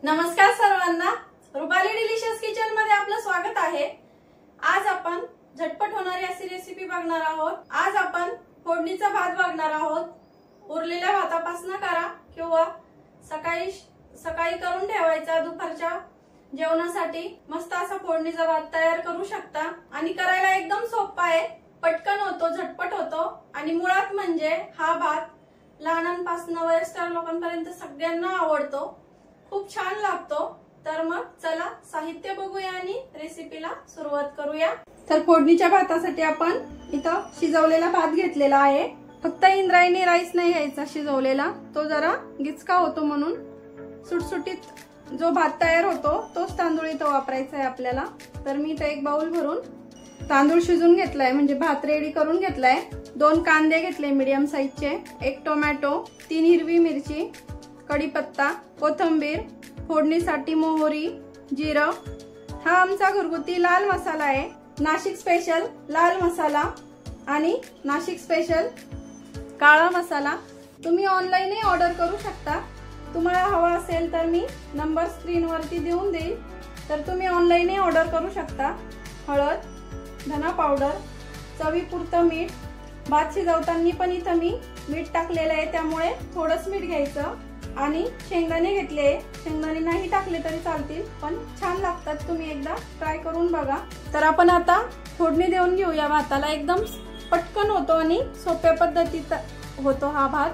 नमस्कार सर्वांना, Rupali delicious kitchen मध्ये आपलं स्वागत आहे। आज आपण झटपट होणारी अशी रेसिपी बघणार आहोत। आज आपण फोडणीचा भात बघणार आहोत। उरलेल्या भातापासून करा किंवा सकाळी करून ठेवायचा, दुपारच्या जेवणासाठी मस्त असा फोडणीचा भात तयार करू शकता आणि करायला एकदम सोपा आहे, पटकन होतो, झटपट होतो आणि मुळात म्हणजे हा भात लहानांपासून वयस्कर लोकांपर्यंत सगळ्यांना आवडतो, खूप छान लागतो। तर मग चला साहित्य बघूया आणि रेसिपीला सुरुवात करूया। तर फोडणीच्या भातासाठी आपण इथं शिजवलेला भात घेतलेला आहे। फक्त इंद्रायणी राईस नाही घ्यायचा शिजवलेला, तो जरा गिचका होतो म्हणून सुटसुटीत जो भात तयार होतो तोच तांदूळ इथं वापरायचा आहे आपल्याला। तर मी इथं एक बाउल भरून तांदूळ शिजून घेतलाय, म्हणजे भात रेडी करून घेतलाय। 2 कांदे घेतले मीडियम साईजचे, 1 टोमॅटो, 3 हिरवी मिरची, कढीपत्ता, कोथिंबीर, फोडणीसाठी मोहरी, जिरं। हा आमचा घरगुती लाल मसाला आहे, नाशिक स्पेशल लाल मसाला आणि नाशिक स्पेशल काळा मसाला। तुम्ही ऑनलाईनही ऑर्डर करू शकता, तुम्हाला हवा असेल तर मी नंबर स्क्रीनवरती देऊन देईल, तर तुम्ही ऑनलाईनही ऑर्डर करू शकता। हळद, धना पावडर, चवीपुरतं मीठ, भात शिजवताना पण इथं मी मीठ टाकलेलं आहे त्यामुळे थोडंच मीठ घ्यायचं आणि शेंगदाणे घेतले, शेंगदाणे नाही टाकले तरी चालतील पण छान लागतात, तुम्ही एकदा ट्राय करून बघा। तर आपण आता फोडणी देऊन घेऊया भाताला, एकदम पटकन होतो आणि सोप्या पद्धतीत होतो हा भात।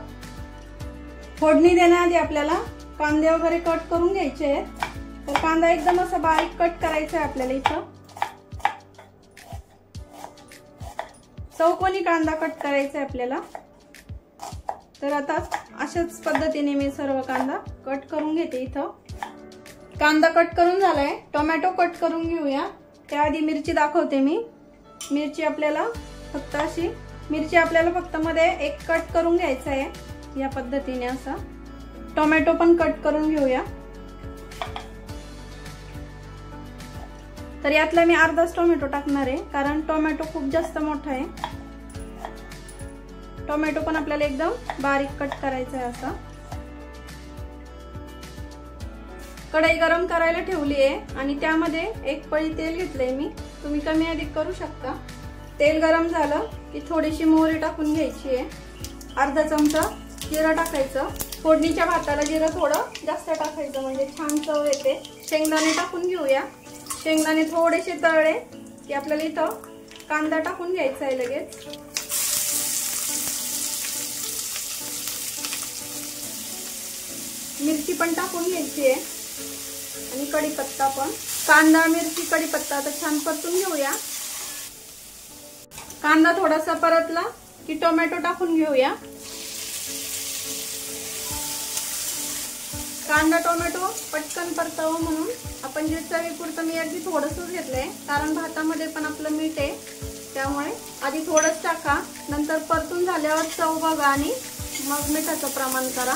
फोडणी देण्याआधी आपल्याला कांदे वगैरे कट करून घ्यायचे आहेत। तर कांदा एकदम असा बारीक कट करायचा आहे आपल्याला इथं, चौकोनी कांदा कट करायचा आहे आपल्याला। तर आता अशाच पद्धतीने मी सर्व कांदा कट करून घेते। इथं कांदा कट करून झालाय, टोमॅटो कट करून घेऊया। त्याआधी मिरची दाखवते मी। मिरची आपल्याला फक्त मध्ये एक कट करून घ्यायचा आहे या पद्धतीने असा। टोमॅटो पण कट करून घेऊया। तर यातला मी अर्धाच टोमॅटो टाकणार आहे, कारण टोमॅटो खूप जास्त मोठा आहे। टोमॅटो पण आपल्याला एकदम बारीक कट करायचा आहे असा। कढई गरम करायला ठेवली आहे आणि त्यामध्ये 1 पळी तेल घेतलंय मी, तुम्ही कमी अधिक करू शकता। तेल गरम झालं की थोडीशी मोहरी टाकून घ्यायची आहे, अर्धा चमचा जिरं टाकायचं। फोडणीच्या भाताला जिरं थोडं जास्त टाकायचं म्हणजे छान चव येते। शेंगदाणे टाकून घेऊया। शेंगदाणे थोडेसे तळले की आपल्याला इथं कांदा टाकून घ्यायचा आहे लगेच। मिरची पण टाकून घ्यायची आहे आणि कढीपत्ता पण। कांदा, मिरची, कढीपत्ता आता छान परतून घेऊया। कांदा थोडासा परतला की टोमॅटो टाकून घेऊया। कांदा टोमॅटो पटकन परतावं म्हणून आपण जे चवीपुरतं मी अगदी थोडंसंच घेतलंय, कारण भातामध्ये पण आपलं मीठ आहे त्यामुळे आधी थोडंच टाका, नंतर परतून झाल्यावर चव बघा आणि मग मिठाचं प्रमाण करा।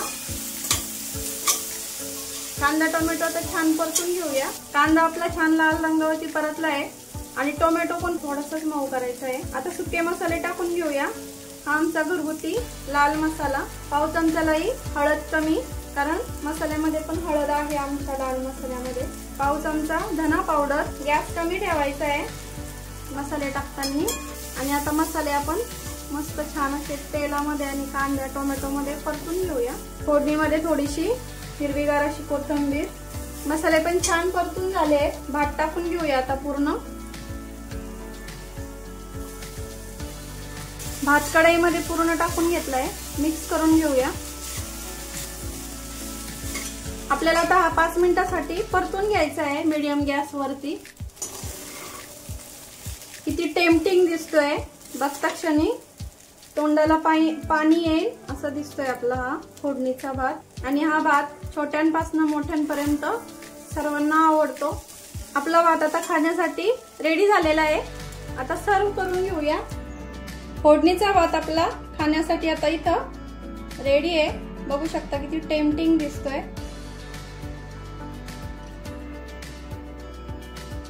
कांदा टोमॅटो आता छान परतून घेऊया। कांदा आपला छान लाल रंगावरती परतला आहे आणि टोमॅटो पण थोडंसंच मऊ करायचं आहे। आता सुके मसाले टाकून घेऊया। हा आमचा घरगुती लाल मसाला, पाव चमचालाही हळद कमी, कारण मसाल्यामध्ये पण हळद आहे आमच्या लाल मसाल्यामध्ये। पाव चमचा धना पावडर, गॅस कमी ठेवायचा आहे मसाले टाकताना। आणि आता मसाले आपण मस्त छान असे तेलामध्ये आणि कांदा टोमॅटो मध्ये परतून घेऊया। फोडणीमध्ये थोडीशी हिरवीगार अशी कोथिंबीर, मसाले पण छान परतून झाले आहेत। भात टाकून घेऊया आता पूर्ण। भात कढईमध्ये पूर्ण टाकून घेतलाय, मिक्स करून घेऊया। आपल्याला आता 5 मिनिटांसाठी परतून घ्यायचा आहे मीडियम गॅस वरती। किती टेम्पटिंग दिसतोय, बघता क्षणी तोंडाला पाणी येईल असं दिसतोय आपला हा फोडणीचा भात। आणि हा भात छोट्यांपासून मोठ्यांपर्यंत सर्वांना आवडतो। आपला भात आता खाण्यासाठी रेडी झालेला आहे, आता सर्व करून घेऊया। फोडणीचा भात आपला खाण्यासाठी आता इथं रेडी आहे, बघू शकता किती टेम्पटिंग दिसतोय।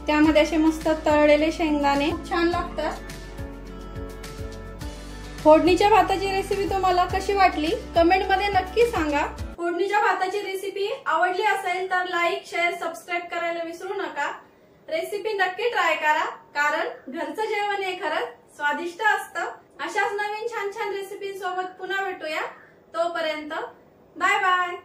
त्यामध्ये असे मस्त तळलेले शेंगदाणे छान लागतात। फोडणीच्या भाताची रेसिपी तुम्हाला कशी वाटली कमेंट मध्ये नक्की सांगा। फोडणीच्या भाताची रेसिपी रेसिपी आवडली असेल तर लाईक, शेअर, सबस्क्राईब करायला विसरू नका। रेसिपी नक्की ट्राय करा, कारण घरचं जेवण हे खरंच स्वादिष्ट असतं। अशाच नवीन छान छान रेसिपी सोबत पुन्हा भेटूया। तोपर्यंत बाय बाय।